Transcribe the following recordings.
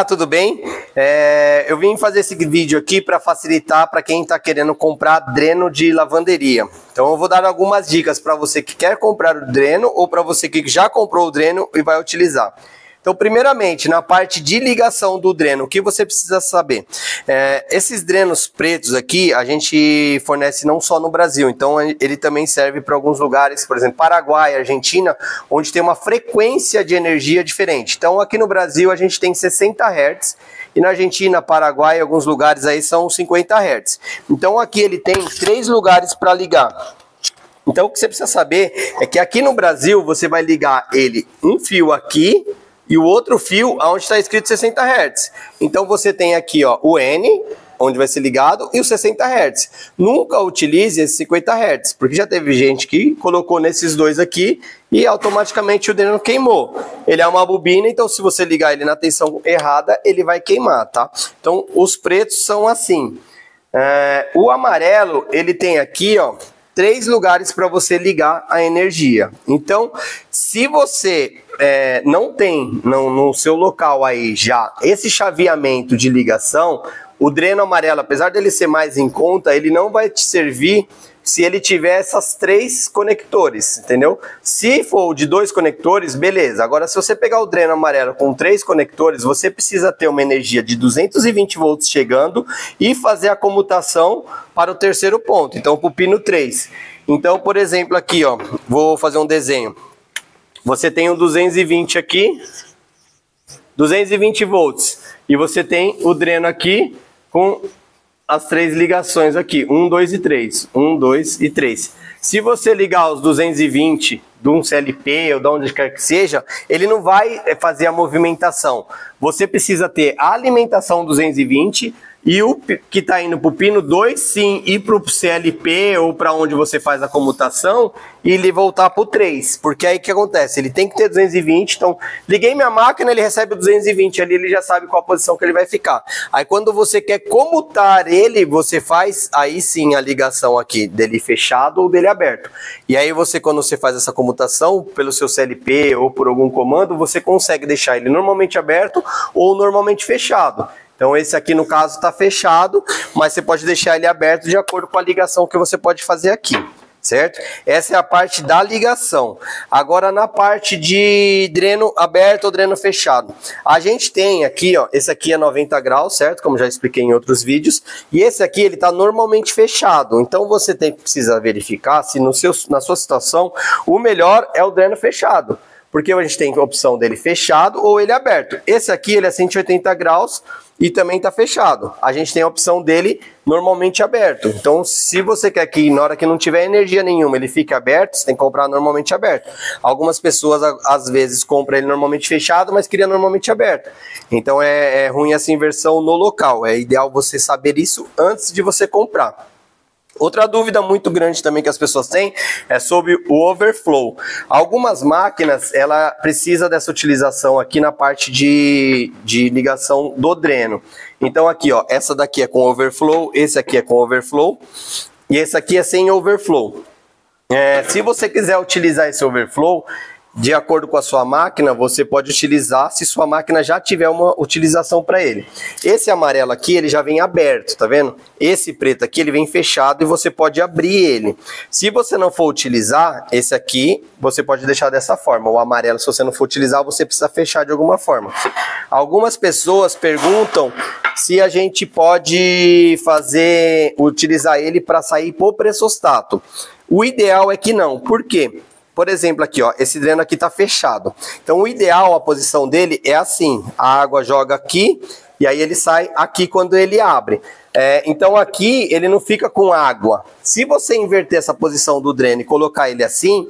Tudo bem? Eu vim fazer esse vídeo aqui para facilitar para quem está querendo comprar dreno de lavanderia. Então eu vou dar algumas dicas para você que quer comprar o dreno ou para você que já comprou o dreno e vai utilizar. Então, primeiramente, na parte de ligação do dreno, o que você precisa saber? Esses drenos pretos aqui, a gente fornece não só no Brasil, então ele também serve para alguns lugares, por exemplo, Paraguai, Argentina, onde tem uma frequência de energia diferente. Então, aqui no Brasil, a gente tem 60 Hz, e na Argentina, Paraguai, alguns lugares aí são 50 Hz. Então, aqui ele tem 3 lugares para ligar. Então, o que você precisa saber é que aqui no Brasil, você vai ligar ele um fio aqui, e o outro fio onde está escrito 60 Hz. Então você tem aqui ó, o N, onde vai ser ligado, e o 60 Hz. Nunca utilize esse 50 Hz, porque já teve gente que colocou nesses dois aqui e automaticamente o dreno queimou. Ele é uma bobina, então se você ligar ele na tensão errada, ele vai queimar, tá? Então os pretos são assim. O amarelo, ele tem aqui, ó, 3 lugares para você ligar a energia. Então, se você não tem no seu local aí já esse chaveamento de ligação, o dreno amarelo, apesar dele ser mais em conta, ele não vai te servir se ele tiver essas 3 conectores, entendeu? Se for de 2 conectores, beleza. Agora, se você pegar o dreno amarelo com 3 conectores, você precisa ter uma energia de 220 volts chegando e fazer a comutação para o terceiro ponto, então para o pino 3. Então, por exemplo, aqui, ó, vou fazer um desenho. Você tem o 220 aqui, 220 volts, e você tem o dreno aqui com as 3 ligações aqui, 1, 2 e 3, 1, 2 e 3. Se você ligar os 220 de um CLP ou de onde quer que seja, ele não vai fazer a movimentação. Você precisa ter a alimentação 220 e o que está indo para o pino 2, sim, ir para o CLP ou para onde você faz a comutação e ele voltar para o 3. Porque aí o que acontece? Ele tem que ter 220, então liguei minha máquina, ele recebe 220 ali, ele já sabe qual a posição que ele vai ficar. Aí quando você quer comutar ele, você faz aí sim a ligação aqui dele fechado ou dele aberto. E aí você, quando você faz essa comutação pelo seu CLP ou por algum comando, você consegue deixar ele normalmente aberto ou normalmente fechado. Então esse aqui no caso está fechado, mas você pode deixar ele aberto de acordo com a ligação que você pode fazer aqui, certo? Essa é a parte da ligação. Agora na parte de dreno aberto ou dreno fechado. A gente tem aqui, ó, esse aqui é 90 graus, certo? Como já expliquei em outros vídeos. E esse aqui ele está normalmente fechado. Então você precisa verificar se na sua situação o melhor é o dreno fechado. Porque a gente tem a opção dele fechado ou ele aberto. Esse aqui ele é 180 graus e também está fechado. A gente tem a opção dele normalmente aberto. Então, se você quer que na hora que não tiver energia nenhuma ele fique aberto, você tem que comprar normalmente aberto. Algumas pessoas às vezes compram ele normalmente fechado, mas queria normalmente aberto. Então é ruim essa inversão no local. É ideal você saber isso antes de você comprar. Outra dúvida muito grande também que as pessoas têm é sobre o overflow. Algumas máquinas, ela precisa dessa utilização aqui na parte de ligação do dreno. Então aqui, ó, essa daqui é com overflow, esse aqui é com overflow e esse aqui é sem overflow. Se você quiser utilizar esse overflow, de acordo com a sua máquina, você pode utilizar se sua máquina já tiver uma utilização para ele. Esse amarelo aqui, ele já vem aberto, tá vendo? Esse preto aqui, ele vem fechado e você pode abrir ele. Se você não for utilizar, esse aqui, você pode deixar dessa forma. O amarelo, se você não for utilizar, você precisa fechar de alguma forma. Algumas pessoas perguntam se a gente pode utilizar ele para sair por pressostato. O ideal é que não. Por quê? Por exemplo, aqui, ó, esse dreno aqui tá fechado. Então, o ideal, a posição dele é assim. A água joga aqui e aí ele sai aqui quando ele abre. Então, aqui ele não fica com água. Se você inverter essa posição do dreno e colocar ele assim,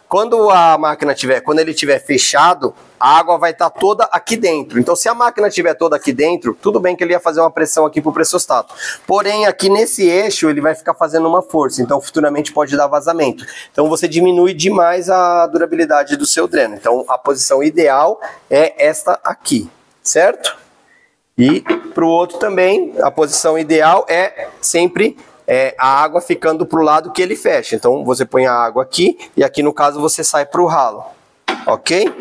quando ele estiver fechado, a água vai estar toda aqui dentro. Então, se a máquina estiver toda aqui dentro, tudo bem que ele ia fazer uma pressão aqui para o pressostato. Porém, aqui nesse eixo, ele vai ficar fazendo uma força. Então, futuramente pode dar vazamento. Então, você diminui demais a durabilidade do seu dreno. Então, a posição ideal é esta aqui, certo? E para o outro também, a posição ideal é sempre a água ficando para o lado que ele fecha. Então você põe a água aqui e aqui no caso você sai para o ralo, ok?